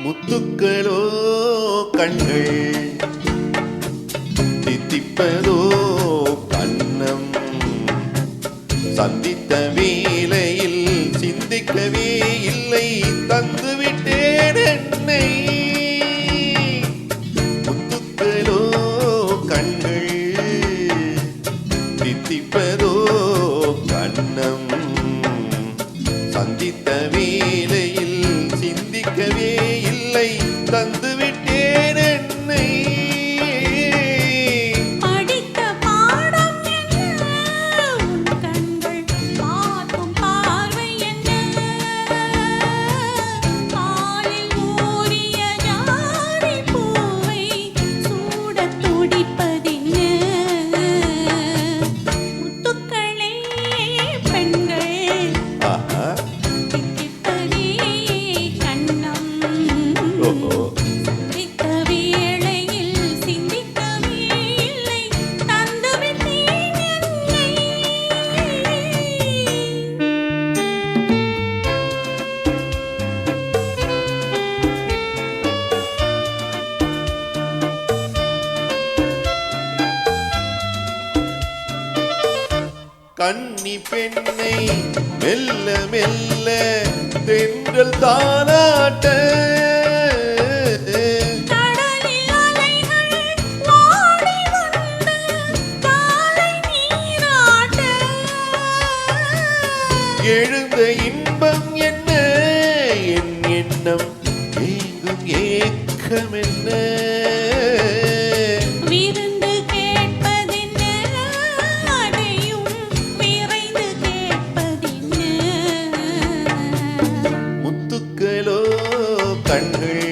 முத்துக்களோ கண்கள் தித்திப்பதோ கண்ணம் சந்தித்த வேளையில் சிந்திக்கவே இல்லை தந்துவிட்டேன் என்னை முத்துக்களோ கண்கள் தித்திப்பதோ கண்ணம் சந்தித்த வேளையில் சிந்திக்கவே இல்லை தந்துவிட்டேன் என்னை படித்த பாடம் என்ன உன் கண்கள் பார்க்கும் பார்வை என்ன பாலில் ஊறிய ஜாதி பூவை சூடத் துடிப்பதென்ன முத்துக்களே பெண்கள் ஆஹா தித்திப்பதே கண்ணம் ஓஹோ சந்தித்த வேளையில் சிந்திக்கவே இல்லை தந்துவிட்டேன் என்னை கன்னி பெண்ணை மெல்ல மெல்ல தென்றல் தானாட்ட கடலில் அலைகள் ஓடி வந்து காலை நீராட்ட எழுந்த இன்பம் என்ன என் எண்ணம் ஏங்கும் ஏக்கம் என்ன விருந்து கேட்பதென்ன அதையும் விரைந்து கேட்பதென்ன முத்துக்களோ கண்கள்